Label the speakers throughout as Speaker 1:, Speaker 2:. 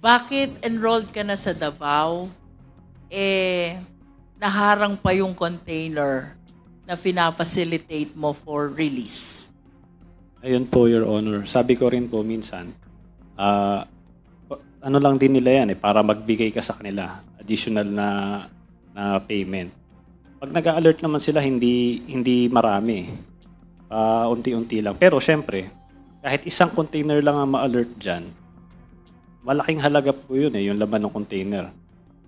Speaker 1: Bakit enrolled ka na sa Davao, naharang pa yung container na fina-facilitate mo for release?
Speaker 2: Ayun po, Your Honor. Sabi ko rin po minsan, ano lang din nila yan para magbigay ka sa kanila, additional na payment. Pag nag-alert naman sila, hindi marami. Unti-unti lang. Pero syempre, kahit isang container lang ang ma-alert dyan, malaking halaga po yun yung laman ng container.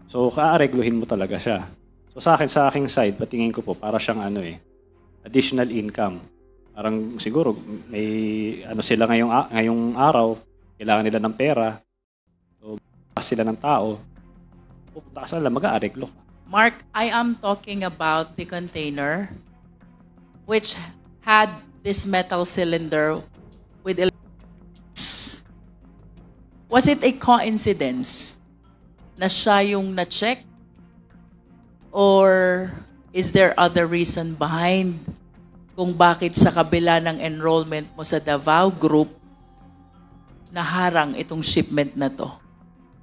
Speaker 2: So, kaaregluhin mo talaga siya. So, sa aking side, patingin ko po, para siyang additional income. Parang siguro, may sila ngayong araw, kailangan nila ng pera. So, sila ng tao. Pupunta ka sila, mag-aareglo.
Speaker 1: Mark, I am talking about the container which had this metal cylinder with electrics. Was it a coincidence na siya yung na-check? Or is there other reason behind kung bakit sa kabila ng enrollment mo sa Davao Group, naharang itong shipment na to?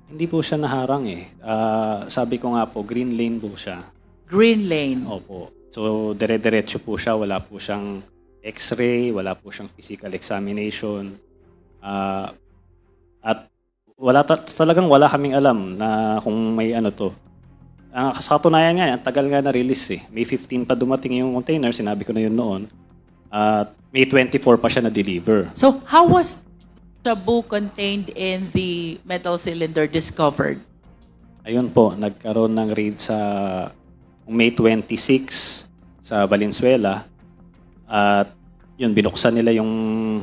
Speaker 2: Hindi po siya naharang sabi ko nga po, green lane po siya.
Speaker 1: Green lane?
Speaker 2: Opo. So, dire-diretso po siya. Wala po siyang x-ray, wala po siyang physical examination. At talagang wala kaming alam na kung may to. Sa katunayan nga, ang tagal nga na-release May 15 pa dumating yung container, sinabi ko na yun noon. At May 24 pa siya na-deliver.
Speaker 1: So, how was shabu contained in the metal cylinder discovered?
Speaker 2: Ayun po, nagkaroon ng raid sa May 26 sa Valenzuela. At yun, binuksan nila yung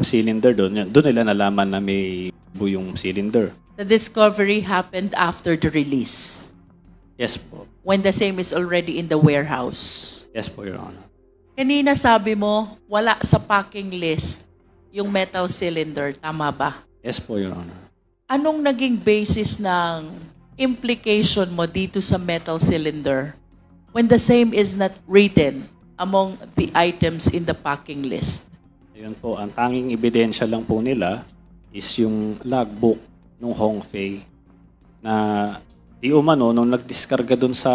Speaker 2: cylinder doon. Doon nila nalaman na may yung cylinder.
Speaker 1: The discovery happened after the release?
Speaker 2: Yes po.
Speaker 1: When the same is already in the warehouse?
Speaker 2: Yes po, Your Honor.
Speaker 1: Kanina sabi mo, wala sa packing list yung metal cylinder. Tama ba?
Speaker 2: Yes po, Your Honor.
Speaker 1: Anong naging basis ng implication mo dito sa metal cylinder when the same is not written among the items in the packing list?
Speaker 2: Ayun po, ang tanging ebidensya lang po nila is yung logbook ng Hongfei na di umano, nung nagdiskarga dun sa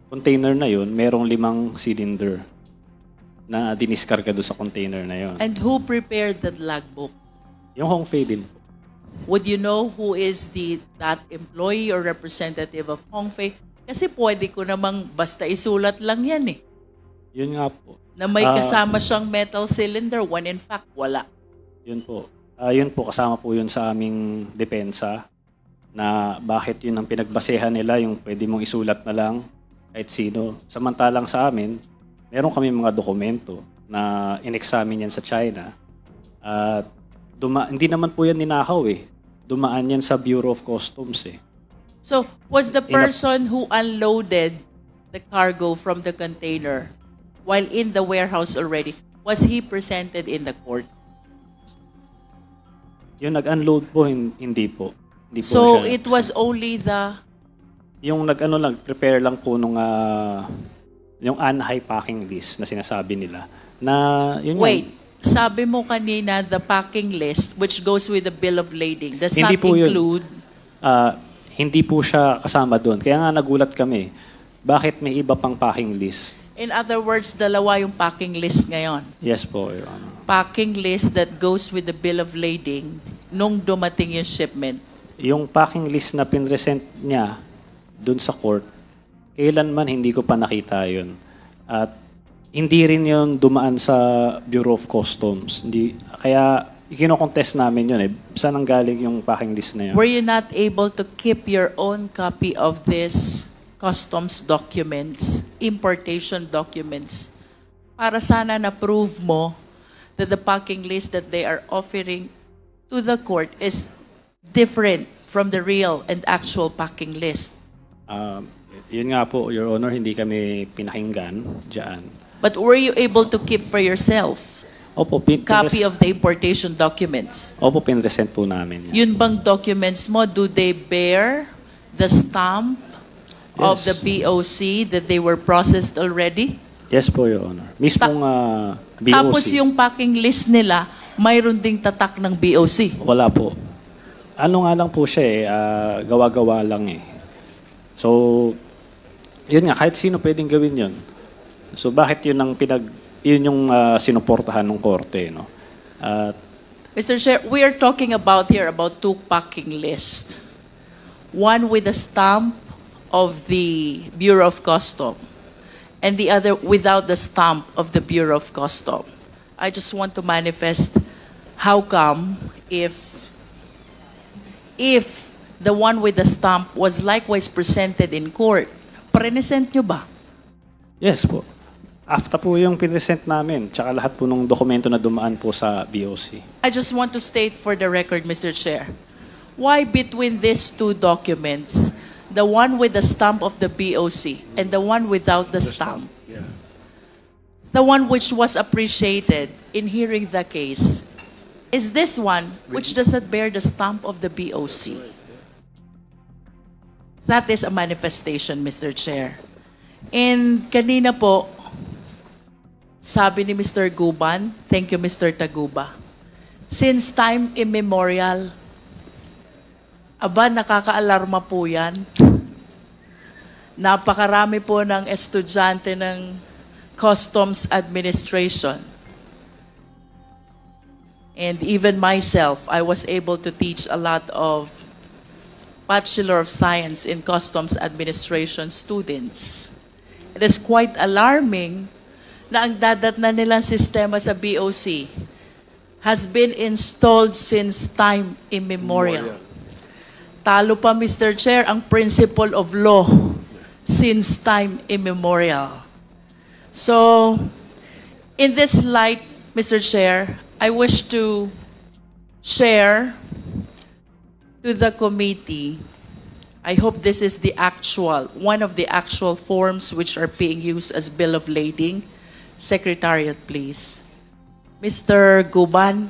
Speaker 2: container na yun, merong 5 cylinder na diniskarga dun sa container na yun.
Speaker 1: And who prepared that logbook?
Speaker 2: Yung Hongfei din po.
Speaker 1: Would you know who is that employee or representative of Hongfei? Kasi pwede ko namang basta isulat lang yan
Speaker 2: Yun nga po.
Speaker 1: Na may kasama siyang metal cylinder when in fact wala.
Speaker 2: Yun po. Yun po, kasama po yun sa aming depensa na bakit yun ang pinagbasehan nila, yung pwede mong isulat na lang kahit sino. Samantalang sa amin, meron kami mga dokumento na in-examine yan sa China. At hindi naman po yan ninakaw Dumaan yan sa Bureau of Customs
Speaker 1: So, was the person who unloaded the cargo from the container while in the warehouse already, was he presented in the court?
Speaker 2: Yung nag-unload po, hindi po. Hindi po
Speaker 1: So,
Speaker 2: siya,
Speaker 1: it was only the...
Speaker 2: Yung prepare lang po nung yung unhigh packing list na sinasabi nila. Na, yun
Speaker 1: Wait, sabi mo kanina, the packing list, which goes with the bill of lading, does
Speaker 2: Hindi
Speaker 1: not
Speaker 2: po yun.
Speaker 1: include...
Speaker 2: Hindi po siya kasama doon. Kaya nga nagulat kami. Bakit may iba pang packing list?
Speaker 1: In other words, dalawa yung packing list ngayon.
Speaker 2: Yes po, Your Honor.
Speaker 1: Packing list that goes with the bill of lading nung dumating yung shipment.
Speaker 2: Yung packing list na pinresent niya doon sa court, kailanman hindi ko pa nakita yun. At hindi rin yun dumaan sa Bureau of Customs. Kaya ikino-contest namin yun Saan ang galing yung packing list na yun?
Speaker 1: Were you not able to keep your own copy of this customs documents, importation documents, para sana na-prove mo that the packing list that they are offering to the court is different from the real and actual packing list?
Speaker 2: Yun nga po, Your Honor, hindi kami pinakinggan dyan.
Speaker 1: But were you able to keep for yourself
Speaker 2: Opo,
Speaker 1: copy of the importation documents?
Speaker 2: Opo, pinresent po namin yan.
Speaker 1: Yun bang documents mo, do they bear the stamp of the BOC that they were processed already?
Speaker 2: Yes po, Your Honor. Mismong BOC.
Speaker 1: Tapos yung packing list nila, mayroon ding tatak ng BOC.
Speaker 2: Wala po. Ano nga lang po siya gawa-gawa lang eh. So, yun nga, kahit sino pwedeng gawin yun. So, bakit yun yung sinuportahan ng korte, no?
Speaker 1: Mr. Chair, we are talking about here about two packing lists. One with the stamp of the Bureau of Custom and the other without the stamp of the Bureau of Custom. I just want to manifest how come if the one with the stamp was likewise presented in court, present nyo ba?
Speaker 2: Yes po. After po yung pinesent namin, tsaka lahat po ng dokumento na dumaan po sa BOC.
Speaker 1: I just want to state for the record, Mr. Chair, why between these two documents, the one with the stamp of the BOC and the one without the stamp, the one which was appreciated in hearing the case, is this one which does not bear the stamp of the BOC. That is a manifestation, Mr. Chair. And kanina po, sabi ni Mr. Guban, thank you Mr. Taguba, since time immemorial, aba nakakaalarma po yan. Napakarami po ng estudyante ng Customs Administration. And even myself, I was able to teach a lot of Bachelor of Science in Customs Administration students. It is quite alarming na ang dadatnan nilang sistema sa BOC has been installed since time immemorial. Talo pa, Mr. Chair, ang principle of law since time immemorial. So, in this light, Mr. Chair, I wish to share to the committee, I hope this is one of the actual forms which are being used as bill of lading. Secretariat, please. Mr. Guban,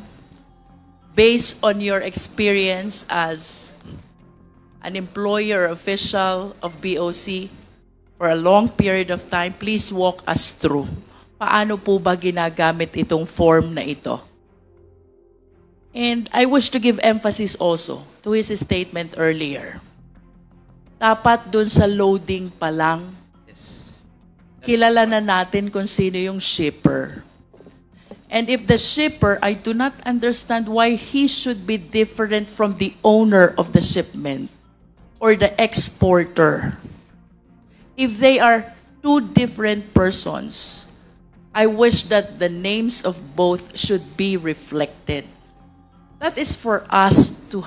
Speaker 1: based on your experience as an employer official of BOC for a long period of time, please walk us through. Paano po ba ginagamit itong form na ito? And I wish to give emphasis also to his statement earlier. Dapat dun sa loading pa lang, kilala na natin kung sino yung shipper. And if the shipper, I do not understand why he should be different from the owner of the shipment or the exporter. If they are two different persons, I wish that the names of both should be reflected. That is for us to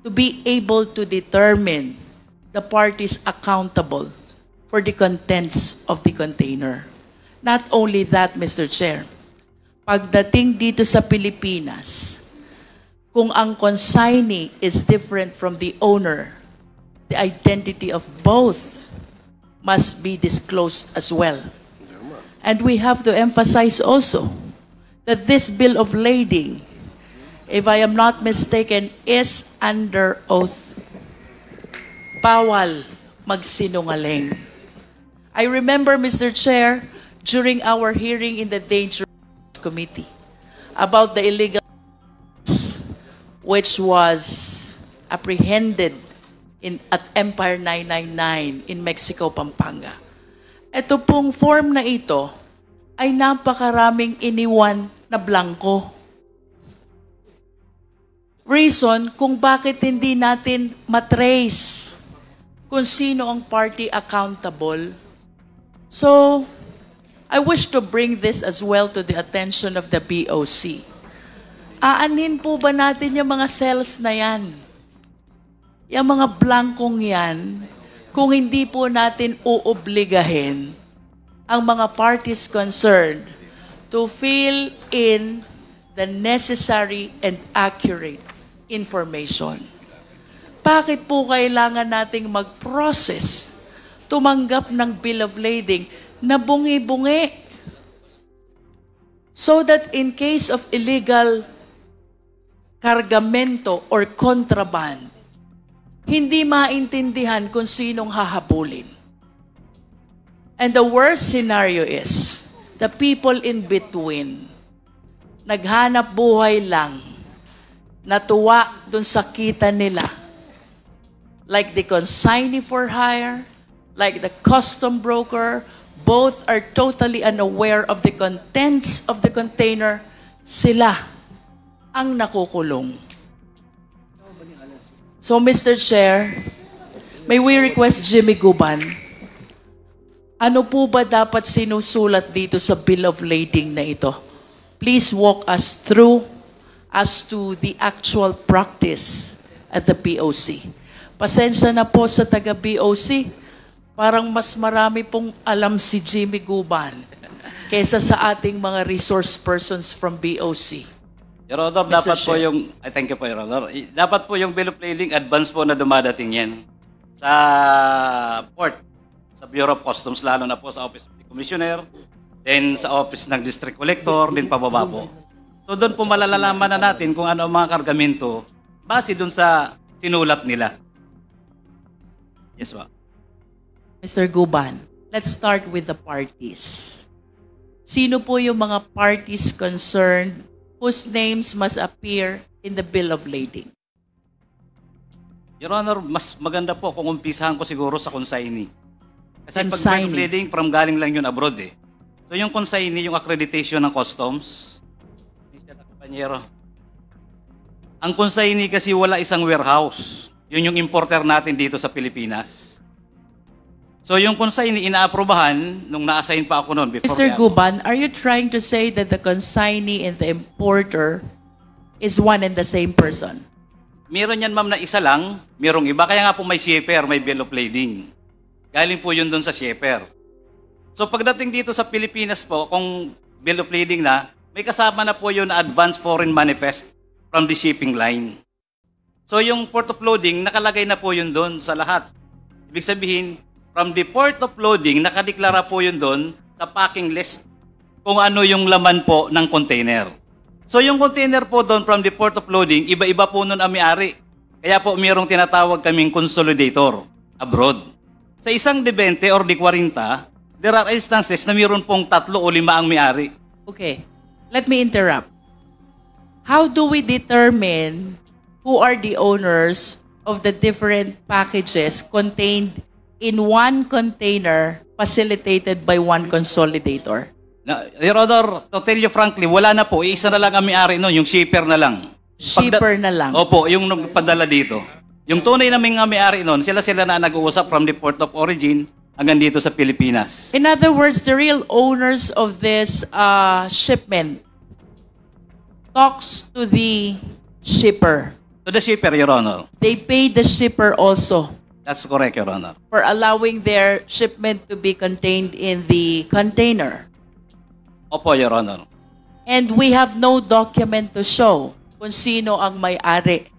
Speaker 1: be able to determine the parties accountable for the contents of the container. Not only that, Mr. Chair, pagdating dito sa Pilipinas, kung ang consignee is different from the owner, the identity of both must be disclosed as well. And we have to emphasize also that this bill of lading, if I am not mistaken, is under oath. Bawal magsinungaling. I remember, Mr. Chair, during our hearing in the Dangerous Committee about the illegal which was apprehended at Empire 999 in Mexico, Pampanga. Ito pong form na ito ay napakaraming iniwan na blanco. Reason kung bakit hindi natin matrace kung sino ang party accountable. So, I wish to bring this as well to the attention of the BOC. Aanin po ba natin yung mga cells na yan? Yung mga blankong yan, kung hindi po natin uobligahin ang mga parties concerned to fill in the necessary and accurate information. Bakit po kailangan nating mag-process, tumanggap ng bill of lading na bungi-bungi? So that in case of illegal kargamento or contraband, hindi maintindihan kung sinong hahabulin. And the worst scenario is, the people in between, naghanap buhay lang, natuwa dun sa kita nila. Like the consignee for hire, like the custom broker, both are totally unaware of the contents of the container. Sila ang nakukulong. So, Mr. Chair, may we request Jimmy Guban, ano po ba dapat sinusulat dito sa bill of lading na ito? Please walk us through as to the actual practice at the BOC. Pasensya na po sa taga-BOC, parang mas marami pong alam si Jimmy Guban kaysa sa ating mga resource persons from BOC.
Speaker 3: Your Honor,
Speaker 1: Mr.
Speaker 3: dapat po
Speaker 1: Chair.
Speaker 3: yung, thank you po, Your Honor. Dapat po yung bill of lading advance po na dumadating yan sa port, sa Bureau of Customs, lalo na po sa Office of the Commissioner, then sa Office ng District Collector, din pababa po. So doon po malalalaman na natin kung ano ang mga kargamento base doon sa sinulat nila. Yes, ba?
Speaker 1: Mr. Guban, let's start with the parties. Sino po yung mga parties concerned whose names must appear in the bill of lading?
Speaker 3: Your Honor, mas maganda po kung umpisahan ko siguro sa consignee. Kasi pag bill of
Speaker 1: Consignee.
Speaker 3: lading, from galing lang yun abroad eh. So yung consignee, yung accreditation ng customs, hindi siya nakapanyero. Ang consignee kasi wala isang warehouse. Yun yung importer natin dito sa Pilipinas. So yung consignee, inaaprobahan nung na-assign pa ako noon.
Speaker 1: Mr. Guban, are you trying to say that the consignee and the importer is one and the same person?
Speaker 3: Meron yan, ma'am, na isa lang. Merong iba. Kaya nga po may shipper, may bill of lading. Galing po yun doon sa shipper. So pagdating dito sa Pilipinas po, kung bill of lading na, may kasama na po yun na advance foreign manifest from the shipping line. So yung port of loading, nakalagay na po yun doon sa lahat. Ibig sabihin, from the port of loading, nakadeklara po yun doon sa packing list kung ano yung laman po ng container. So yung container po doon from the port of loading, iba-iba po nun ang may-ari. Kaya po mayroong tinatawag kaming consolidator abroad. Sa isang D20 or D40, there are instances na mayroon pong 3 o 5 ang may-ari.
Speaker 1: Okay, let me interrupt. How do we determine who are the owners of the different packages contained in one container facilitated by one consolidator?
Speaker 3: Your Honor, to tell you frankly, wala na po. Isa na lang ang may-ari noon, yung shipper na lang.
Speaker 1: Shipper na lang.
Speaker 3: Opo, yung nagpadala dito. Yung tunay na may-ari noon, sila na nag-uusap from the port of origin hanggang dito sa Pilipinas.
Speaker 1: In other words, the real owners of this shipment talks to the shipper.
Speaker 3: To the shipper, Your Honor.
Speaker 1: They pay the shipper also
Speaker 3: That's correct, Your Honor.
Speaker 1: for allowing their shipment to be contained in the container.
Speaker 3: Opo, Your Honor.
Speaker 1: And we have no document to show kung sino ang may-ari,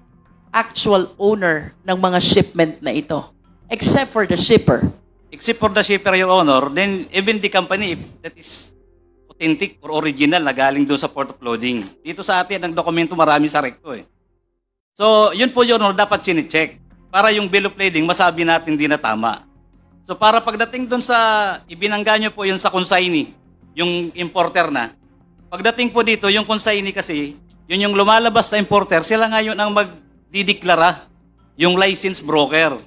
Speaker 1: actual owner ng mga shipment na ito, except for the shipper.
Speaker 3: Except for the shipper, Your Honor, then even the company, if that is authentic or original na galing doon sa port of loading. Dito sa atin, ang dokumento marami sa recto eh. So, yun po, Your Honor, dapat chine-check para yung bill of lading masabi natin di na tama. So, para pagdating doon sa, ibinangga nyo po yun sa consignee, yung importer na. Pagdating po dito, yung consignee kasi, yun yung lumalabas na importer, sila nga yun ang magdideklara, yung license broker.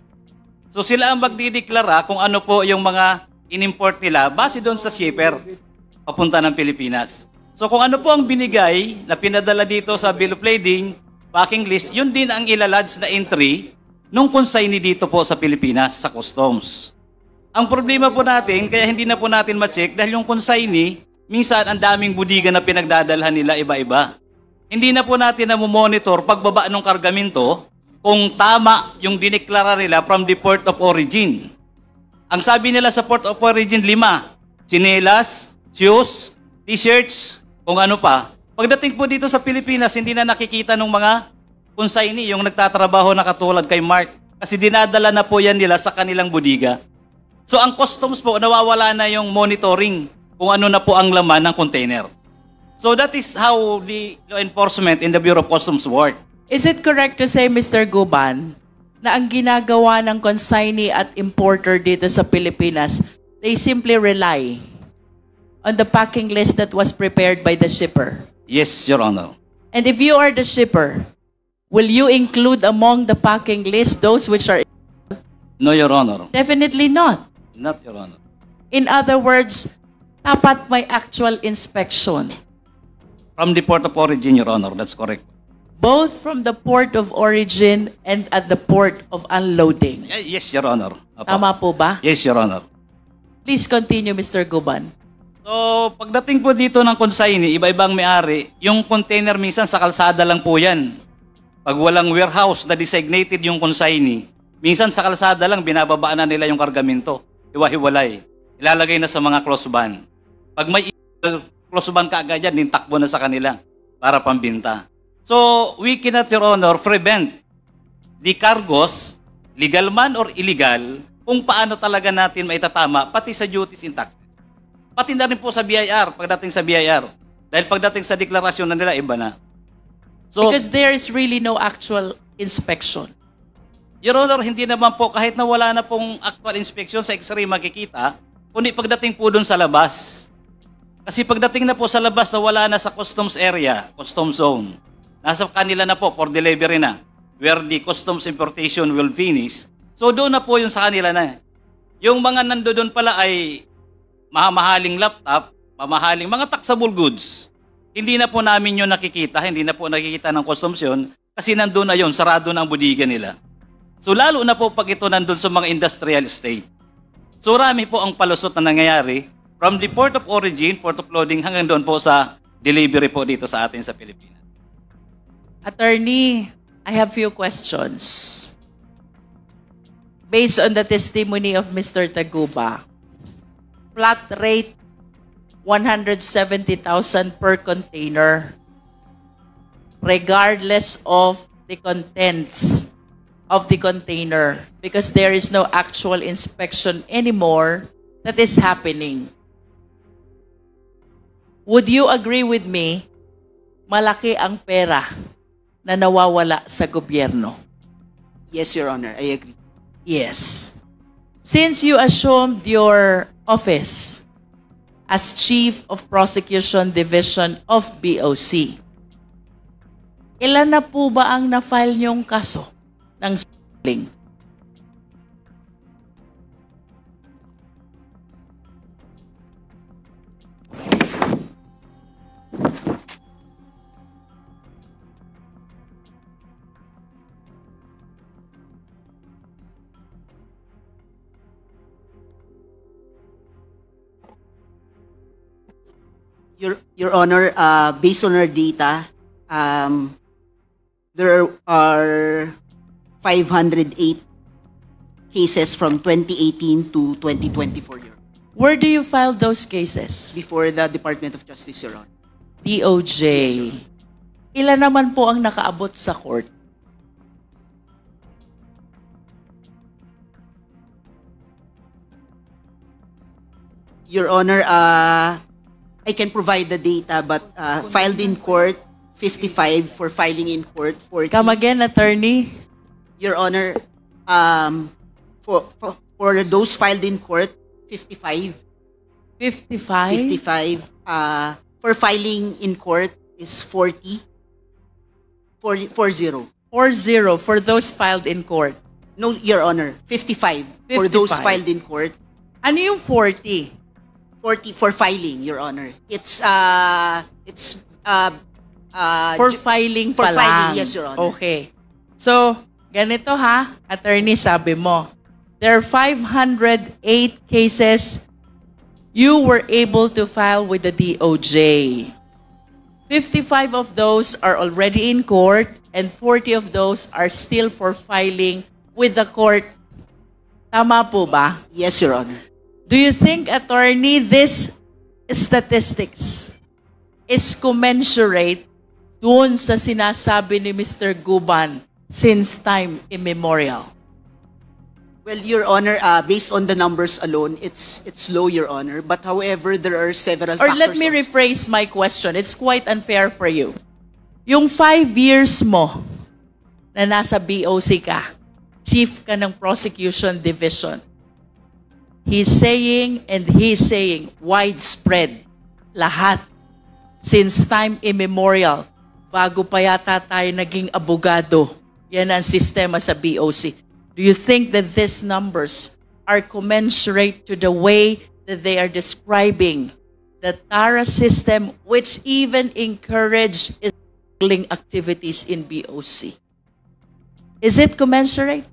Speaker 3: So sila ang magdideklara kung ano po yung mga in-import nila base doon sa shipper papunta ng Pilipinas. So kung ano po ang binigay na pinadala dito sa bill of lading, packing list, yun din ang ilalodge na entry nung consignee dito po sa Pilipinas, sa customs. Ang problema po natin, kaya hindi na po natin ma-check dahil yung consignee, minsan ang daming budiga na pinagdadalhan nila iba-iba. Hindi na po natin na monitor pagbaba ng kargamento kung tama yung dineklara nila from the port of origin. Ang sabi nila sa port of origin, 5. Tsinelas, shoes, t-shirts, kung ano pa. Pagdating po dito sa Pilipinas, hindi na nakikita ng mga consignee, yung nagtatrabaho na katulad kay Mark. Kasi dinadala na po yan nila sa kanilang budiga. So ang customs po, nawawala na yung monitoring kung ano na po ang laman ng container. So that is how the law enforcement in the Bureau of Customs work.
Speaker 1: Is it correct to say, Mr. Guban, na ang ginagawa ng consignee at importer dito sa Pilipinas, they simply rely on the packing list that was prepared by the shipper?
Speaker 3: Yes, Your Honor.
Speaker 1: And if you are the shipper, Will you include among the packing list those which are...
Speaker 3: No, Your Honor.
Speaker 1: Definitely not.
Speaker 3: Not, Your Honor.
Speaker 1: In other words, dapat may actual inspection,
Speaker 3: From the port of origin, Your Honor. That's correct.
Speaker 1: both from the port of origin and at the port of unloading.
Speaker 3: Yes, Your Honor. Opo.
Speaker 1: Tama po ba?
Speaker 3: Yes, Your Honor.
Speaker 1: Please continue, Mr. Guban.
Speaker 3: So, pagdating po dito ng consignee, iba-ibang may-ari, yung container minsan sa kalsada lang po yan. Pag walang warehouse na designated yung consignee, minsan sa kalsada lang binababaan na nila yung kargamento. Hiwa-hiwalay. Ilalagay na sa mga close van. Pag may close van ka agad yan, takbo na sa kanila para pambinta. So, we cannot, Your Honor, prevent the cargos, legal man or illegal, kung paano talaga natin maitatama, pati sa duties and taxes. Pati na rin po sa BIR, pagdating sa BIR. Dahil pagdating sa deklarasyon na nila, iba na. So,
Speaker 1: Because there is really no actual inspection.
Speaker 3: Your Honor, hindi naman po, kahit na wala na pong actual inspection sa x-ray makikita, kundi pagdating po dun sa labas. Kasi pagdating na po sa labas na wala na sa customs area, customs zone, nasa kanila na po for delivery na, where the customs importation will finish. So doon na po yung sa kanila na. Yung mga nandoon pala ay mamahaling laptop, mamahaling mga taxable goods. Hindi na po namin yun nakikita, hindi na po nakikita ng customs yun, kasi nandun na yun, sarado na ang budiga nila. So lalo na po pag ito nandun sa mga industrial estate. So rami po ang palusot na nangyayari from the port of origin, port of loading, hanggang doon po sa delivery po dito sa atin sa Pilipinas.
Speaker 1: Attorney, I have few questions. Based on the testimony of Mr. Taguba, flat rate 170,000 per container, regardless of the contents of the container, because there is no actual inspection anymore that is happening. Would you agree with me, malaki ang pera na nawawala sa gobyerno?
Speaker 4: Yes, Your Honor, I agree.
Speaker 1: Yes. Since you assumed your office as Chief of Prosecution Division of BOC, ilan na po ba ang na-file niyong kaso ng smuggling?
Speaker 4: Your Honor, based on our data, there are 508 cases from 2018 to 2024, Your Honor,
Speaker 1: Where do you file those cases?
Speaker 4: before the Department of Justice, Your Honor.
Speaker 1: DOJ.
Speaker 4: Yes, sir.
Speaker 1: Ilan naman po ang nakaabot sa court?
Speaker 4: Your Honor, I can provide the data, but filed in court, 55 for filing in court, 40.
Speaker 1: Come again, attorney.
Speaker 4: Your Honor, for those filed in court, 55.
Speaker 1: 55?
Speaker 4: 55. For filing in court is 40. 40.
Speaker 1: 40 for those filed in court.
Speaker 4: No, Your Honor, 55 for those
Speaker 1: 55.
Speaker 4: filed in court.
Speaker 1: Ano yung 40?
Speaker 4: 40 for filing, Your Honor. It's
Speaker 1: For filing
Speaker 4: for
Speaker 1: pa lang.
Speaker 4: filing, yes, Your Honor.
Speaker 1: Okay. So, ganito ha, attorney, sabi mo, there are 508 cases you were able to file with the DOJ. 55 of those are already in court and 40 of those are still for filing with the court. Tama po ba?
Speaker 4: Yes, Your Honor.
Speaker 1: Do you think, attorney, this statistics is commensurate doon sa sinasabi ni Mr. Guban since time immemorial?
Speaker 4: Well, Your Honor, based on the numbers alone, it's low, Your Honor. But however, there are several
Speaker 1: Or
Speaker 4: factors.
Speaker 1: let me rephrase my question. It's quite unfair for you. Yung 5 years mo na nasa BOC ka, chief ka ng prosecution division, he's saying widespread, lahat, since time immemorial, bago pa yata tayo naging abogado. Yan ang sistema sa BOC. Do you think that these numbers are commensurate to the way that they are describing the TARA system, which even encourage illegal activities in BOC? Is it commensurate?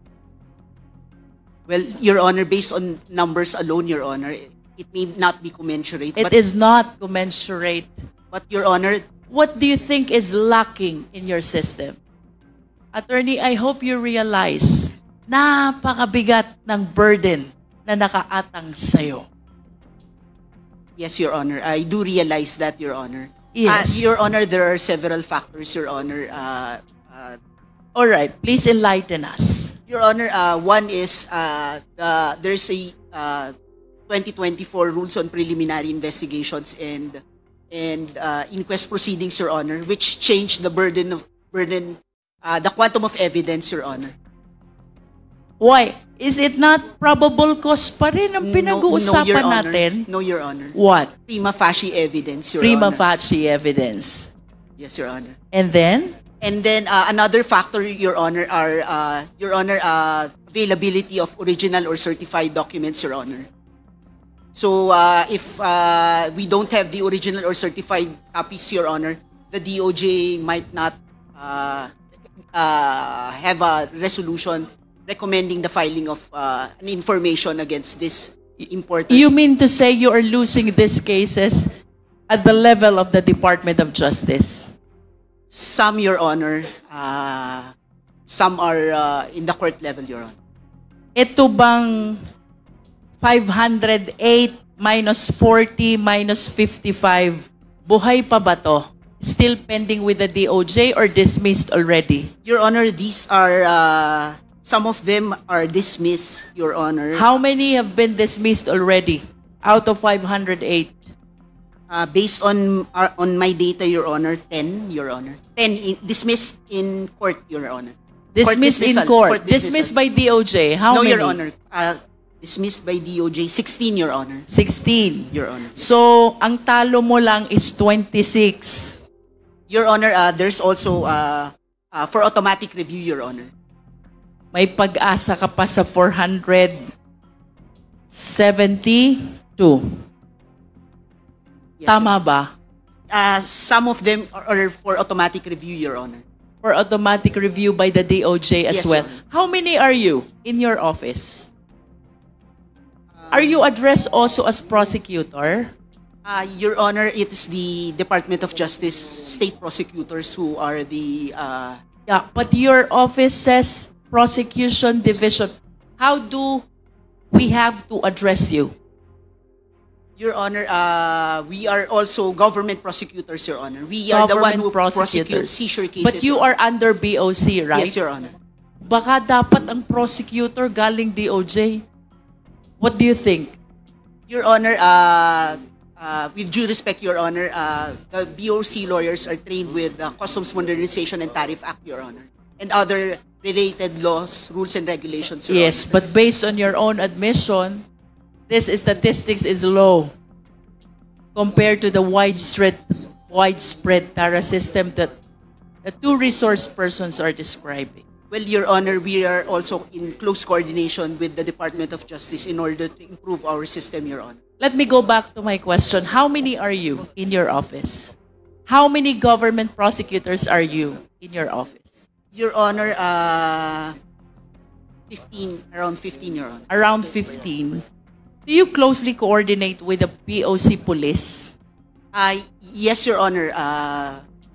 Speaker 4: Well, Your Honor, based on numbers alone, Your Honor, it may not be commensurate.
Speaker 1: It is not commensurate.
Speaker 4: But Your Honor,
Speaker 1: What do you think is lacking in your system? Attorney, I hope you realize napakabigat ng burden na nakaatang sa'yo.
Speaker 4: yes, Your Honor, I do realize that, Your Honor.
Speaker 1: Yes.
Speaker 4: Your Honor, there are several factors, Your Honor.
Speaker 1: All right, please enlighten us.
Speaker 4: Your Honor, one is there's a 2024 rules on preliminary investigations and inquest proceedings, Your Honor, which changed the the quantum of evidence, Your Honor.
Speaker 1: Why? Is it not probable cause pa rin ang
Speaker 4: Your
Speaker 1: pinag-uusapan
Speaker 4: Honor.
Speaker 1: natin?
Speaker 4: No, Your Honor.
Speaker 1: What?
Speaker 4: Prima facie evidence, Your
Speaker 1: Prima
Speaker 4: Honor.
Speaker 1: facie evidence.
Speaker 4: Yes, Your Honor.
Speaker 1: And then?
Speaker 4: And then another factor, Your Honor, are availability of original or certified documents, Your Honor. So if we don't have the original or certified copies, Your Honor, the DOJ might not have a resolution recommending the filing of an information against this importers.
Speaker 1: You mean to say you are losing these cases at the level of the Department of Justice?
Speaker 4: Some, Your Honor, some are in the court level, Your Honor.
Speaker 1: Ito bang 508 minus 40 minus 55, buhay pa ba to? Still pending with the DOJ or dismissed already?
Speaker 4: Your Honor, these are, some of them are dismissed, Your Honor.
Speaker 1: How many have been dismissed already out of 508?
Speaker 4: Based on my data, Your Honor, 10, Your Honor. 10 dismissed in court, Your Honor.
Speaker 1: Dismissed in
Speaker 4: dismissal,
Speaker 1: court.
Speaker 4: dismissal.
Speaker 1: Dismissed by DOJ. How
Speaker 4: No,
Speaker 1: many?
Speaker 4: Your Honor. Dismissed by DOJ, 16, Your Honor.
Speaker 1: 16.
Speaker 4: Your Honor.
Speaker 1: So, ang talo mo lang is 26.
Speaker 4: Your Honor, there's also for automatic review, Your Honor.
Speaker 1: May pag-asa ka pa sa 472.
Speaker 4: Yes,
Speaker 1: Tama ba?
Speaker 4: Some of them are for automatic review, Your Honor.
Speaker 1: For automatic review by the DOJ as
Speaker 4: Yes,
Speaker 1: well.
Speaker 4: Your Honor.
Speaker 1: How many are you in your office? Are you addressed also as prosecutor?
Speaker 4: Your Honor, it is the Department of Justice state prosecutors who are the
Speaker 1: Yeah, but your office says prosecution division. How do we have to address you?
Speaker 4: Your Honor, we are also government prosecutors, Your Honor. We are the one who prosecute seizure cases.
Speaker 1: But you
Speaker 4: Your
Speaker 1: are under BOC, right?
Speaker 4: Yes, Your Honor.
Speaker 1: Baka dapat ang prosecutor galing DOJ. What do you think?
Speaker 4: Your Honor, with due respect, Your Honor, the BOC lawyers are trained with the Customs Modernization and Tariff Act, Your Honor, and other related laws, rules, and regulations, Your
Speaker 1: Yes,
Speaker 4: Honor.
Speaker 1: but based on your own admission, this statistics is low compared to the widespread TARA system that the two resource persons are describing.
Speaker 4: Well, Your Honor, we are also in close coordination with the Department of Justice in order to improve our system, Your Honor.
Speaker 1: Let me go back to my question. How many are you in your office? How many government prosecutors are you in your office?
Speaker 4: Your Honor, 15, around 15, Your Honor.
Speaker 1: Around 15. Do you closely coordinate with the POC police?
Speaker 4: Yes, Your Honor.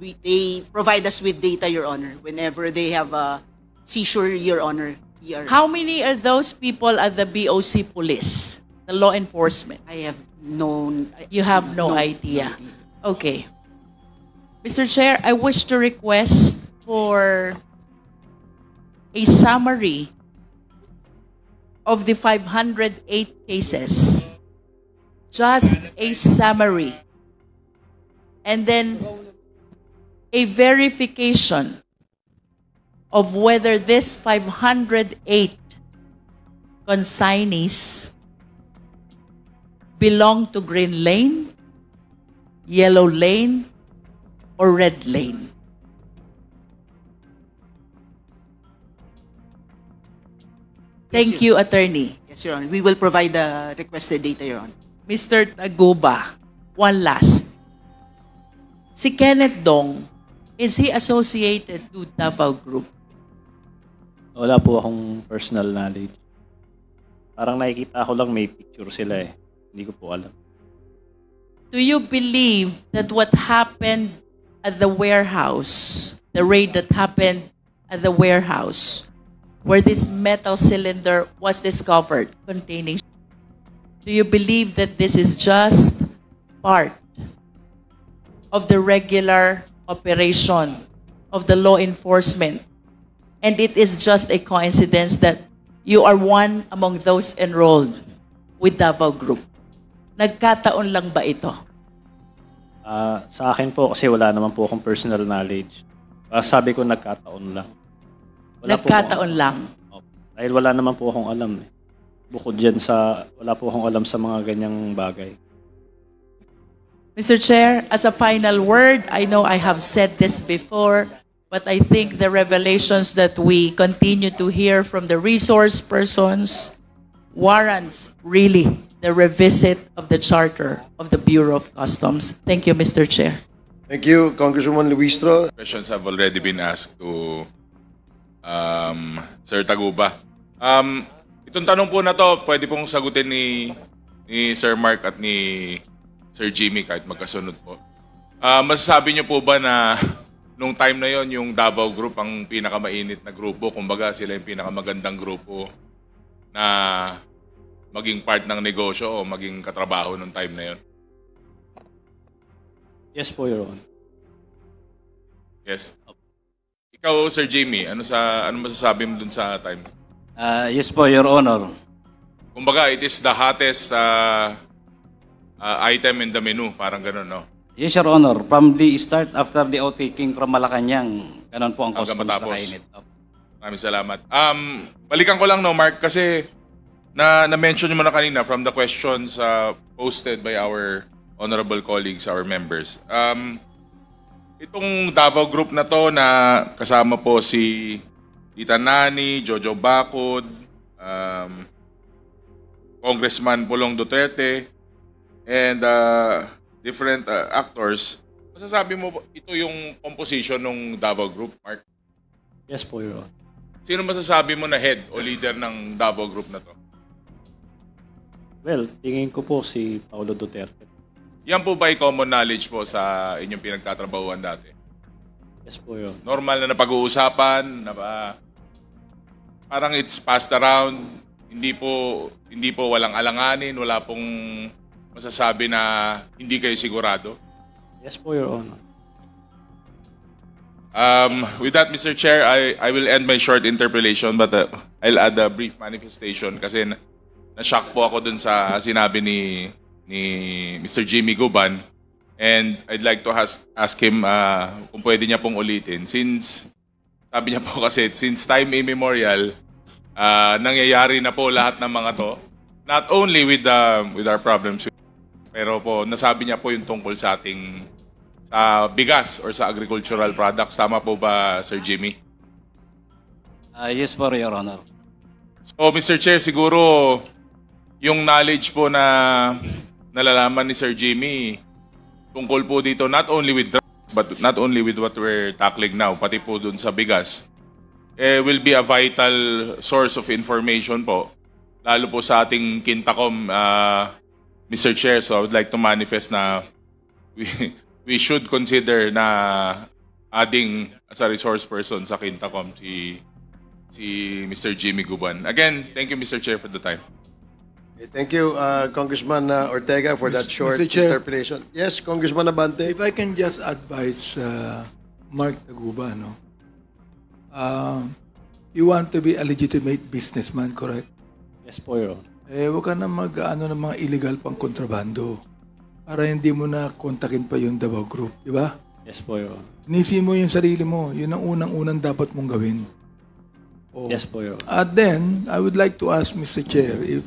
Speaker 4: They provide us with data, Your Honor. Whenever they have a seizure, Your Honor, we are.
Speaker 1: How many are those people at the BOC police, the law enforcement?
Speaker 4: I have known.
Speaker 1: You have no idea. Okay. Mr. Chair, I wish to request for a summary of the 508 cases. Just a summary. And then a verification of whether this 508 consignees belong to Green Lane, Yellow Lane, or Red Lane. Thank you, Attorney.
Speaker 4: Yes, Your Honor. We will provide the requested data, Your Honor.
Speaker 1: Mr. Taguba, one last. Si Kenneth Dong, is he associated to Davao Group?
Speaker 2: Wala po akong personal knowledge. Parang nakikita ko lang may picture sila eh. Hindi ko po alam.
Speaker 1: Do you believe that what happened at the warehouse, the raid that happened at the warehouse, where this metal cylinder was discovered containing, do you believe that this is just part of the regular operation of the law enforcement, and it is just a coincidence that you are one among those enrolled with Davao Group? Nagkataon lang ba ito?
Speaker 2: Sa akin po, kasi wala naman po akong personal knowledge. Sabi ko nagkataon lang.
Speaker 1: Nagkataon lang.
Speaker 2: Dahil wala naman po akong alam eh. Bukod dyan wala po akong alam sa mga ganyang bagay.
Speaker 1: Mr. Chair, as a final word, I know I have said this before, but I think the revelations that we continue to hear from the resource persons warrants really the revisit of the charter of the Bureau of Customs. Thank you, Mr. Chair.
Speaker 5: Thank you, Congresswoman Luistro.
Speaker 6: Questions have already been asked to Sir Taguba. Itong tanong po na to, pwede pong sagutin ni Sir Mark at ni Sir Jimmy kahit magkasunod po. Masasabi niyo po ba na nung time na yon yung Davao Group ang pinakamainit na grupo? Kumbaga sila yung pinakamagandang grupo na maging part ng negosyo o maging katrabaho nung time na yon?
Speaker 2: Yes po, Your Honor.
Speaker 6: Yes. Ikaw, Sir Jimmy, ano masasabi mo dun sa time?
Speaker 3: Yes po, Your Honor.
Speaker 6: Kumbaga, it is the hottest item in the menu, parang ganun, no?
Speaker 3: Yes, Your Honor. From the start, after the outtaking from Malacanang, ganun po ang
Speaker 6: Hanggang
Speaker 3: customs
Speaker 6: matapos.
Speaker 3: na kainit.
Speaker 6: Maraming salamat. Balikan ko lang, no, Mark, kasi na-mention mo na kanina from the questions posted by our honorable colleagues, our members. Itong Davao Group na to na kasama po si Tita Nani, Jojo Bacod, Congressman Pulong Duterte, and different actors. Masasabi mo ito yung composition ng Davao Group, Mark?
Speaker 2: Yes po, Your Honor.
Speaker 6: Sino masasabi mo na head o leader ng Davao Group na to?
Speaker 2: Well, tingin ko po si Paulo Duterte.
Speaker 6: Yan po ba ay common knowledge po sa inyong pinagtatrabahuan dati?
Speaker 2: Yes po, Your Honor.
Speaker 6: Normal na napag-uusapan, parang it's passed around, hindi po walang alanganin, wala pong masasabi na hindi kayo sigurado?
Speaker 2: Yes po, Your Honor.
Speaker 6: With that, Mr. Chair, I will end my short interpellation, but I'll add a brief manifestation kasi na-shock po ako dun sa sinabi ni Mr. Jimmy Guban, and I'd like to ask him kung pwede niya pong ulitin. Since, sabi niya po kasi, since time immemorial, nangyayari na po lahat ng mga to, not only with our problems, pero po, nasabi niya po yung tungkol sa ating bigas or sa agricultural products. Tama po ba, Sir Jimmy?
Speaker 3: Yes po, Your Honor.
Speaker 6: So, Mr. Chair, siguro yung knowledge po na nalalaman ni Sir Jimmy tungkol po dito not only with drugs, but not only with what we're tackling now, pati po dun sa bigas, will be a vital source of information po, lalo po sa ating Quintacom, Mr. Chair. So I would like to manifest na we should consider na adding as a resource person sa Quintacom si Mr. Jimmy Guban. Again, thank you, Mr. Chair, for the time.
Speaker 5: Okay, thank you, Congressman Ortega, for that short
Speaker 7: Mr. Chair.
Speaker 5: interpellation. Yes, Congressman Abante.
Speaker 7: If I can just advise Mark Taguba, no? You want to be a legitimate businessman, correct?
Speaker 2: Yes po, Your Honor.
Speaker 7: Huwag ka na mag-ano ng mga illegal pang kontrabando para hindi mo na kontakin pa yung Davao Group, di ba?
Speaker 2: Yes po, Your Honor.
Speaker 7: Inisipin mo yung sarili mo. Yun ang unang-unang dapat mong gawin. Oh.
Speaker 2: Yes po, Your Honor.
Speaker 7: At then, I would like to ask Mr. Chair if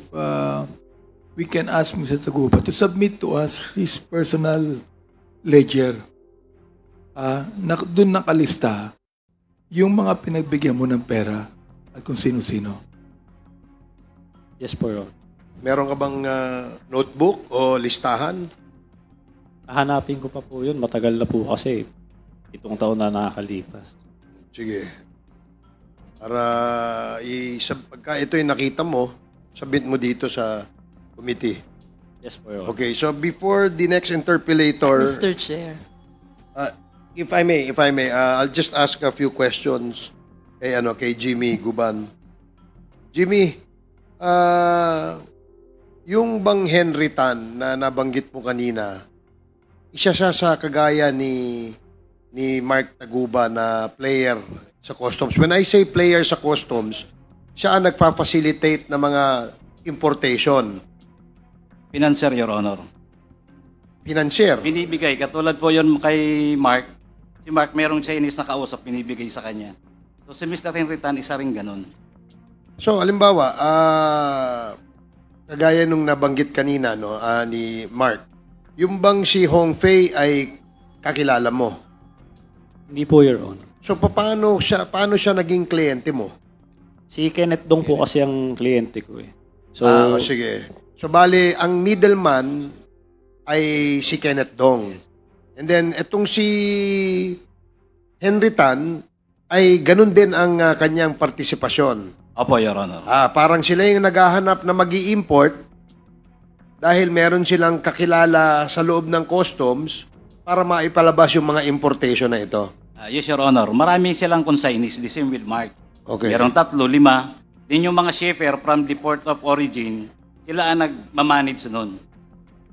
Speaker 7: we can ask Mr. Taguba to submit to us his personal ledger. Doon nakalista yung mga pinagbigyan mo ng pera at kung sino-sino.
Speaker 2: Yes po, Your Honor.
Speaker 5: Meron ka bang notebook o listahan?
Speaker 2: Hahanapin ko pa po yun. Matagal na po kasi. 7 taon na nakakalipas.
Speaker 5: Sige. Para pagka ito yung nakita mo, submit mo dito sa committee.
Speaker 2: Yes po, Your Honor.
Speaker 5: Okay, so before the next interpellator,
Speaker 1: Mr. Chair.
Speaker 5: if I may, I'll just ask a few questions kay Jimmy Guban. Jimmy, yung bang Henry Tan na nabanggit mo kanina, isa siya sa kagaya ni Mark Taguba na player sa customs. When I say player sa customs, siya ang nagpa-facilitate ng mga importation.
Speaker 3: Financier, Your Honor.
Speaker 5: Financier.
Speaker 3: Binibigay. Katulad po yun kay Mark. Si Mark, merong Chinese na kausap, binibigay sa kanya. So si Mr. Henry Tan, isa rin ganun.
Speaker 5: So, halimbawa, kagaya nung nabanggit kanina ni Mark, yung bang si Hong Fei ay kakilala mo?
Speaker 2: Hindi po, Your Honor.
Speaker 5: So, paano siya naging kliyente mo?
Speaker 2: Si Kenneth Dong po kasi ang kliyente ko eh. So,
Speaker 5: Sige. So, bali, ang middleman ay si Kenneth Dong. And then, etong si Henry Tan ay ganun din ang kanyang partisipasyon.
Speaker 3: Opo, Your Honor.
Speaker 5: Parang sila yung naghahanap na mag-i-import dahil meron silang kakilala sa loob ng customs para maipalabas yung mga importation na ito.
Speaker 3: Yes, Your Honor. Marami silang consignees, the same with Mark.
Speaker 5: Okay.
Speaker 3: Merong 3, 5. Din yung mga shipper from the port of origin, sila ang nagmamanage nun.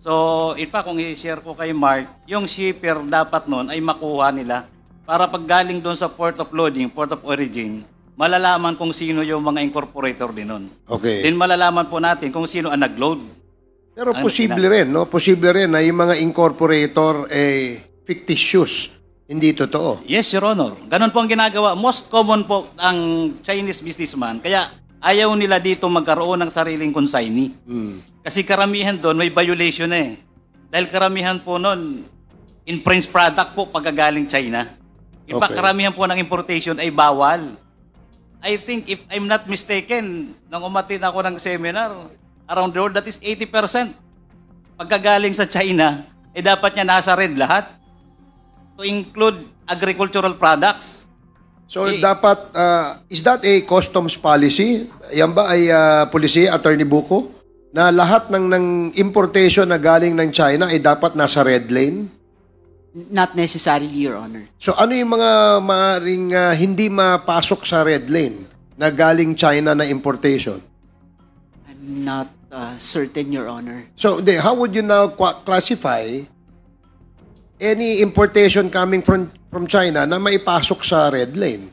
Speaker 3: So, in fact, kung i-share ko kay Mark, yung shipper dapat nun ay makuha nila para pag galing doon sa port of loading, port of origin, malalaman kung sino yung mga incorporator din nun.
Speaker 5: Okay.
Speaker 3: Then malalaman po natin kung sino ang nag-load.
Speaker 5: Pero posible rin, no? Posible rin na yung mga incorporator fictitious. Hindi totoo.
Speaker 3: Yes, Your Honor. Ganun po ang ginagawa. Most common po ang Chinese businessman. Kaya ayaw nila dito magkaroon ng sariling consignee. Kasi karamihan doon may violation eh. Dahil karamihan po noon, in-French product po pagkagaling China. In fact,
Speaker 5: Okay.
Speaker 3: karamihan po ng importation ay bawal. I think, if I'm not mistaken, nang umatin ako ng seminar, around the world, that is 80%. Pagkagaling sa China, dapat niya nasa red lahat. To include agricultural products.
Speaker 5: So, dapat, is that a customs policy? Yan ba ay policy, Attorney Buko? Na lahat ng importation na galing ng China ay dapat nasa red lane?
Speaker 4: Not necessarily, Your Honor.
Speaker 5: So, ano yung mga maaaring hindi mapasok sa red lane na galing China na importation?
Speaker 4: I'm not certain, Your Honor.
Speaker 5: So, how would you now classify any importation coming from China na maipasok sa red lane?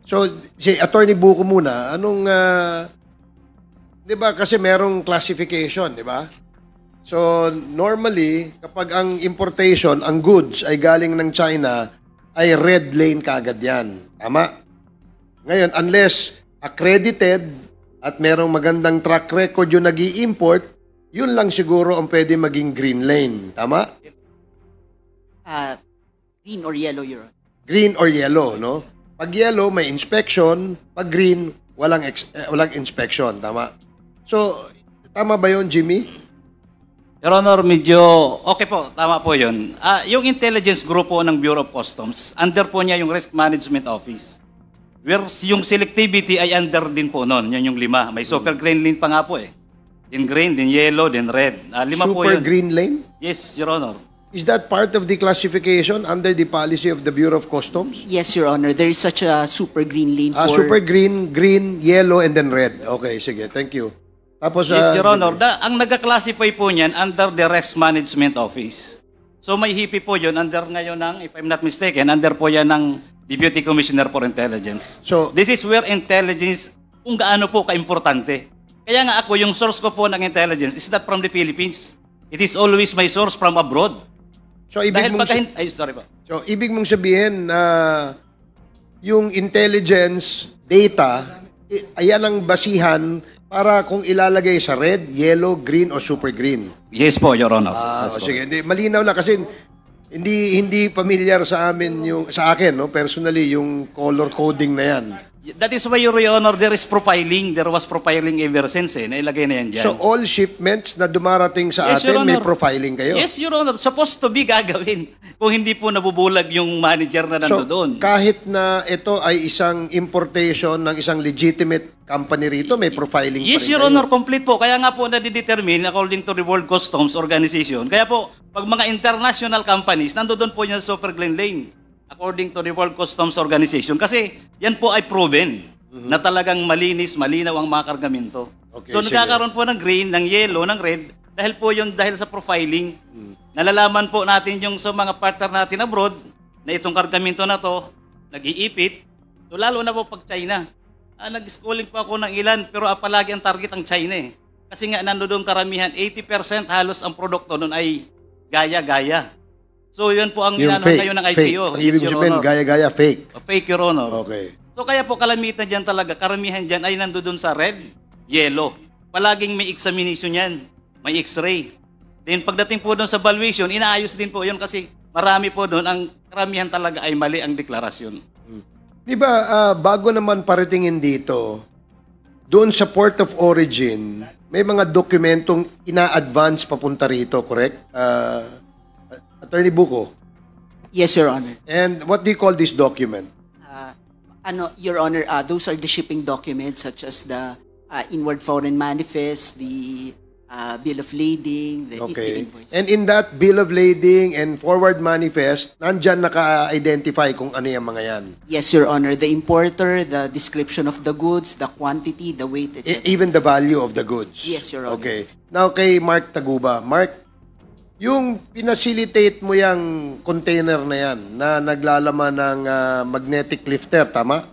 Speaker 5: So, si Attorney Buko muna, anong, di ba kasi merong classification, di ba? So, normally, kapag ang importation, ang goods ay galing ng China, ay red lane kagad yan. Tama? Ngayon, unless accredited at merong magandang track record yung nag-i-import, yun lang siguro ang pwede maging green lane. Tama?
Speaker 4: Green or yellow, Your Honor.
Speaker 5: Green or yellow, no? Pag yellow, may inspection. Pag green, walang inspection. Tama? So, tama ba yun, Jimmy?
Speaker 3: Your Honor, medyo okay po, tama po yun. Yung intelligence group po ng Bureau of Customs, under po niya yung Risk Management Office. Where yung selectivity ay under din po noon, yun yung 5. May super green lane pa nga po eh. Din green, din yellow, din red. 5 po
Speaker 5: Super
Speaker 3: yun.
Speaker 5: green lane?
Speaker 3: Yes, Your Honor.
Speaker 5: Is that part of the classification under the policy of the Bureau of Customs?
Speaker 4: Yes, Your Honor. There is such a super green lane for...
Speaker 5: Super green, green, yellow, and then red. Okay, sige. Thank you. Tapos,
Speaker 3: Yes, Your Honor. Ang nag-classify po niyan under the Risk Management Office. So may HIPI po yun under ngayon ng, if I'm not mistaken, under po yan ng Deputy Commissioner for Intelligence.
Speaker 5: So,
Speaker 3: This is where intelligence, kung gaano po ka-importante. Kaya nga ako, yung source ko po ng intelligence is not from the Philippines. It is always my source from abroad.
Speaker 5: so ibig mong
Speaker 3: sorry po.
Speaker 5: So, ibig mong sabihin na yung intelligence data, ayan ang basihan para kung ilalagay sa red, yellow, green, o super green.
Speaker 3: Yes po, Your Honor.
Speaker 5: Sige, malinaw na kasi hindi familiar sa amin sa akin, no, personally, yung color coding na yan.
Speaker 3: That is why, Your Honor, there is profiling. There was profiling ever since, nailagay na yan dyan.
Speaker 5: So all shipments na dumarating sa
Speaker 3: Yes, Your
Speaker 5: atin, may
Speaker 3: Honor.
Speaker 5: profiling kayo?
Speaker 3: Yes, Your Honor. Supposed to be gagawin kung hindi po nabubulag yung manager na
Speaker 5: So,
Speaker 3: nandoon.
Speaker 5: kahit na ito ay isang importation ng isang legitimate company rito, may profiling
Speaker 3: Yes,
Speaker 5: pa rin
Speaker 3: Your
Speaker 5: kayo?
Speaker 3: Honor, complete po. Kaya nga po nadidetermine according to the World Customs Organization. Kaya po, pag mga international companies, nandoon po yung Super Glen Lane according to the World Customs Organization. Kasi yan po ay proven na talagang malinis, malinaw ang mga kargamento.
Speaker 5: Okay,
Speaker 3: So
Speaker 5: sige.
Speaker 3: nagkakaroon po ng green, ng yellow, ng red dahil po yun dahil sa profiling. Nalalaman po natin yung sa mga partner natin abroad na itong kargamento na to nag-iipit. So lalo na po pag China. Nag-schooling po ako ng ilan pero palagi ang target ang China eh. Kasi nga nandoon karamihan, 80% halos ang produkto nun ay gaya-gaya. So yun po ang
Speaker 5: Yung
Speaker 3: inano
Speaker 5: fake,
Speaker 3: ngayon ng
Speaker 5: fake.
Speaker 3: IPO.
Speaker 5: Ang ibig
Speaker 3: Your
Speaker 5: sabihin,
Speaker 3: Honor.
Speaker 5: gaya-gaya, fake.
Speaker 3: Fake, Your Honor.
Speaker 5: Okay.
Speaker 3: So kaya po kalamitan dyan talaga, karamihan dyan ay nandoon sa red, yellow. Palaging may examination yan, may x-ray. Then pagdating po doon sa valuation, inaayos din po yun kasi marami po doon, ang karamihan talaga ay mali ang deklarasyon.
Speaker 5: Di ba, bago naman paratingin dito, doon sa port of origin, may mga dokumentong ina-advance papunta rito, correct? Attorney Buko.
Speaker 4: Yes, Your Honor.
Speaker 5: And what do you call this document?
Speaker 4: Your Honor, those are the shipping documents such as the inward foreign manifest, the bill of lading, the
Speaker 5: Okay.
Speaker 4: invoice.
Speaker 5: And in that bill of lading and forward manifest, nandyan naka-identify kung ano yung mga yan.
Speaker 4: Yes, Your Honor. The importer, the description of the goods, the quantity, the weight, etc.
Speaker 5: Even the value of the goods.
Speaker 4: Yes, Your Honor.
Speaker 5: Okay. Now kay Mark Taguba. Mark, yung pinacilitate mo yung container na yan na naglalaman ng magnetic lifter, tama?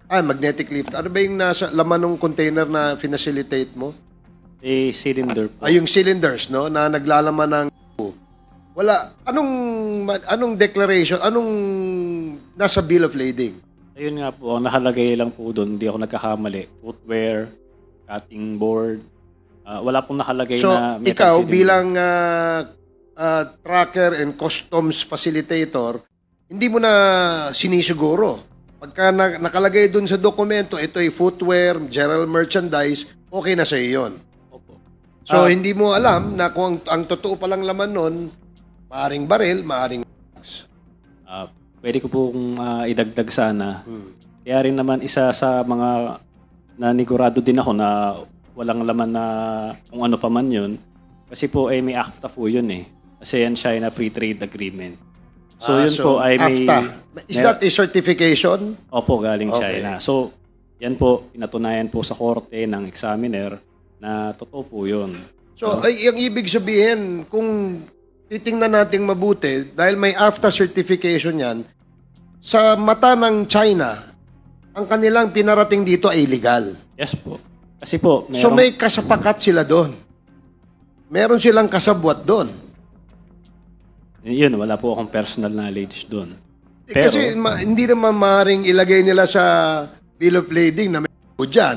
Speaker 5: Magnetic lifter. Ano ba yung nasa laman ng container na pinacilitate mo?
Speaker 2: Cylinder po.
Speaker 5: Yung cylinders, no? Na naglalaman ng... Wala. Anong declaration? Anong nasa bill of lading?
Speaker 2: Ayun nga po, ang nakalagay lang po doon, hindi ako nagkakamali. Footwear, cutting board. Wala pong nakalagay
Speaker 5: So,
Speaker 2: na metal
Speaker 5: ikaw
Speaker 2: cylinder.
Speaker 5: bilang tracker and customs facilitator, hindi mo na sinisiguro. Pagka nakalagay dun sa dokumento, ito ay footwear, general merchandise, okay na sa iyo yun.
Speaker 2: Opo.
Speaker 5: So, hindi mo alam na kung ang totoo palang laman nun, maaring baril, maaring...
Speaker 2: Pwede ko pong idagdag sana. Kaya rin naman isa sa mga nanigurado din ako na walang laman na kung ano pa man yun. Kasi po may AFTA po yun eh. ASEAN-China Free Trade Agreement. So yun po ay may...
Speaker 5: AFTA. Is that a certification?
Speaker 2: Opo, galing
Speaker 5: Okay.
Speaker 2: China. So yan po, pinatunayan po sa korte ng examiner na totoo po yun.
Speaker 5: So, ang ibig sabihin, kung titingnan nating mabuti, dahil may AFTA certification yan, sa mata ng China, ang kanilang pinarating dito ay illegal.
Speaker 2: Yes po. Kasi po,
Speaker 5: So, may kasapakat sila doon. Meron silang kasabwat doon.
Speaker 2: Yun, wala po akong personal knowledge doon.
Speaker 5: Kasi hindi naman maaaring ilagay nila sa bill of lading na may dyan.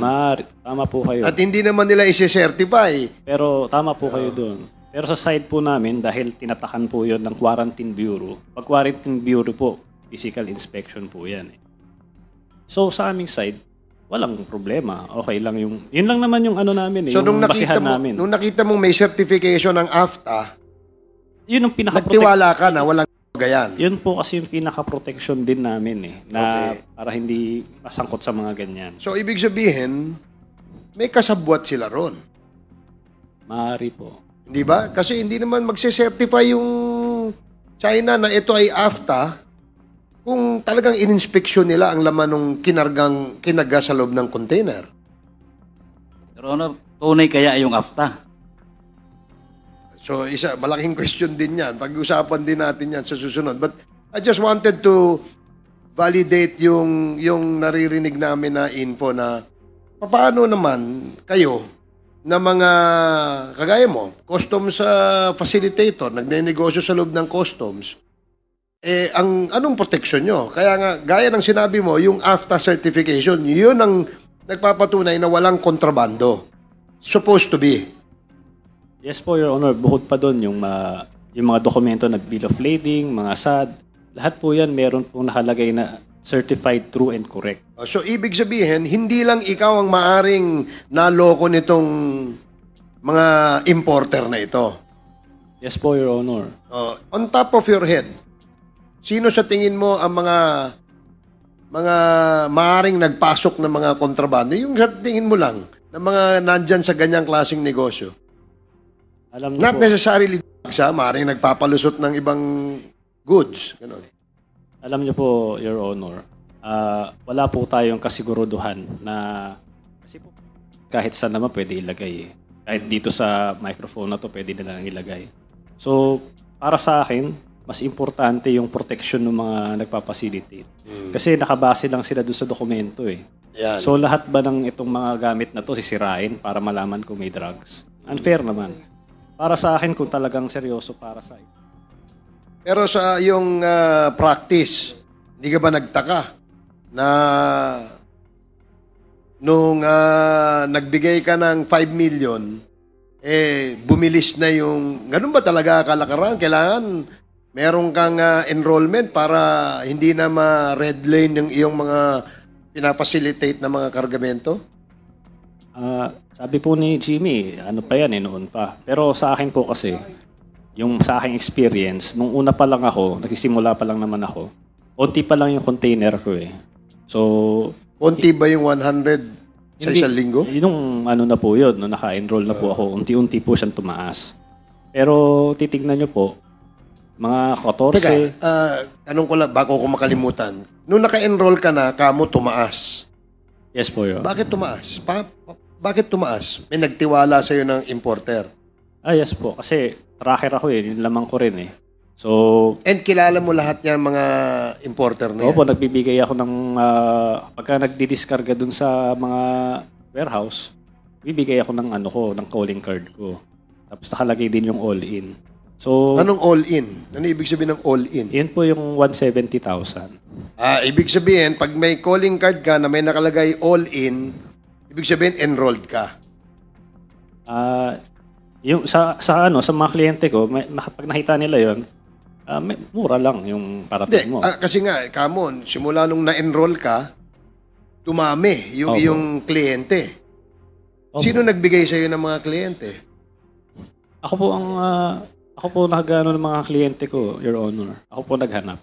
Speaker 2: Tama po kayo.
Speaker 5: At hindi naman nila isi-certify.
Speaker 2: Pero tama po kayo doon. Pero sa side po namin, dahil tinatakan po yun ng Quarantine Bureau, pag Quarantine Bureau po, physical inspection po yan. So sa aming side, walang problema. Okay lang yung... Yun lang naman yung ano namin
Speaker 5: So,
Speaker 2: yung basihan namin.
Speaker 5: nung nakita mong may certification ng AFTA,
Speaker 2: Yun ang
Speaker 5: nagtiwala ka na walang gayan.
Speaker 2: Yun po kasi yung pinaka-protection din namin na
Speaker 5: Okay.
Speaker 2: para hindi masangkot sa mga ganyan.
Speaker 5: So, ibig sabihin, may kasabwat sila ron.
Speaker 2: Maaari po.
Speaker 5: Di ba? Kasi hindi naman magse-certify yung China na ito ay AFTA kung talagang in-inspection nila ang laman ng kinaga sa loob ng container.
Speaker 3: Your Honor, tunay kaya yung AFTA?
Speaker 5: So, malaking question din yan. Pag-usapan din natin yan sa susunod. But I just wanted to validate yung naririnig namin na info na paano naman kayo na mga kagaya mo, customs facilitator, nagne-negosyo sa loob ng customs, anong protection nyo? Kaya nga, gaya ng sinabi mo, yung AFTA certification, yun ang nagpapatunay na walang kontrabando. Supposed to be.
Speaker 2: Yes po, Your Honor. Bukod pa doon, yung mga dokumento na bill of lading, mga SAD, lahat po yan meron pong nakalagay na certified true and correct.
Speaker 5: So, ibig sabihin, hindi lang ikaw ang maaring naloko nitong mga importer na ito.
Speaker 2: Yes po, Your Honor.
Speaker 5: On top of your head, sino sa tingin mo ang mga maaring nagpasok ng mga kontrabando? Yung sa tingin mo lang, na mga nandyan sa ganyang klaseng negosyo.
Speaker 2: Alam niyo
Speaker 5: Not
Speaker 2: po,
Speaker 5: necessarily sa maaring nagpapalusot ng ibang goods. Ganun.
Speaker 2: alam niyo po, Your Honor, wala po tayong kasiguruduhan na kasi po kahit saan naman pwede ilagay eh. Kahit dito sa microphone na to pwede nila nang ilagay. So, para sa akin, mas importante yung protection ng mga nagpapacilitate. Kasi nakabase lang sila doon sa dokumento eh.
Speaker 5: Yan.
Speaker 2: So, lahat ba ng itong mga gamit na to sisirain para malaman kung may drugs? Unfair naman. Para sa akin, kung talagang seryoso para sa
Speaker 5: Pero sa iyong practice, hindi ka ba nagtaka na nung nagbigay ka ng 5 million, bumilis na yung... Ganun ba talaga kalakaran? Kailangan meron kang enrollment para hindi na ma-red lane yung iyong mga pinapacilitate na mga kargamento?
Speaker 2: Sabi po ni Jimmy, ano pa yan noon pa. Pero sa akin po kasi, yung sa aking experience, nung una pa lang ako, nagsisimula pa lang naman ako, konti pa lang yung container ko eh. So,
Speaker 5: Konti ba yung 100 sa isang linggo?
Speaker 2: Yung ano na po yun, nung naka-enroll na po ako, unti-unti po siyang tumaas. Pero titignan nyo po, mga 14...
Speaker 5: Teka, anong ko lang, bago ko makalimutan. Nung naka-enroll ka na, kamo tumaas.
Speaker 2: Yes po yun.
Speaker 5: Bakit tumaas? Bakit tumaas? May nagtiwala sa'yo ng importer.
Speaker 2: Yes po. Kasi tracker ako eh. Yung lamang ko rin eh. So...
Speaker 5: And kilala mo lahat niya mga importer na yan?
Speaker 2: Opo, nagbibigay ako ng... pagka nagdi-discarga dun sa mga warehouse, bibigay ako ng ng calling card ko. Tapos nakalagay din yung all-in. So...
Speaker 5: Anong all-in? Ano ibig sabihin ng all-in?
Speaker 2: Yun po yung 170,000.
Speaker 5: Ibig sabihin, pag may calling card ka na may nakalagay all-in, ibig sabihin enrolled ka.
Speaker 2: Yung sa mga kliyente ko, pag nakita nila yon, mura lang yung parating mo.
Speaker 5: Kasi nga, kamo, simula nung na-enroll ka, dumami yung
Speaker 2: Opo.
Speaker 5: iyong kliyente.
Speaker 2: Opo.
Speaker 5: Sino nagbigay sa'yo ng mga kliyente?
Speaker 2: Ako po nagano ng mga kliyente ko, Your Honor. Ako po naghanap.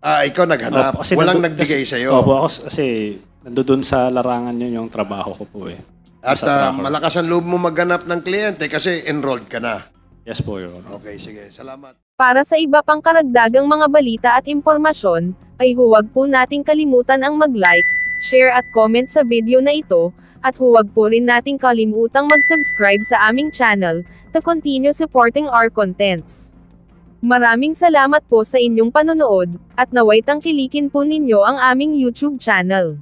Speaker 5: Ikaw naghanap.
Speaker 2: Opo, kasi
Speaker 5: Walang nagbigay sa'yo.
Speaker 2: Opo, ako kasi nandoon sa larangan yun yung trabaho ko po eh.
Speaker 5: At
Speaker 2: Sa tracker.
Speaker 5: malakas ang loob mo maghanap ng kliyente kasi enrolled ka na.
Speaker 2: Yes po, Your Honor.
Speaker 5: Okay, sige. Salamat.
Speaker 8: Para sa iba pang karagdagang mga balita at impormasyon, ay huwag po nating kalimutan ang mag-like, share at comment sa video na ito, at huwag po rin nating kalimutang mag-subscribe sa aming channel, to continue supporting our contents. Maraming salamat po sa inyong panonood, at naway tangkilikin po ninyo ang aming YouTube channel.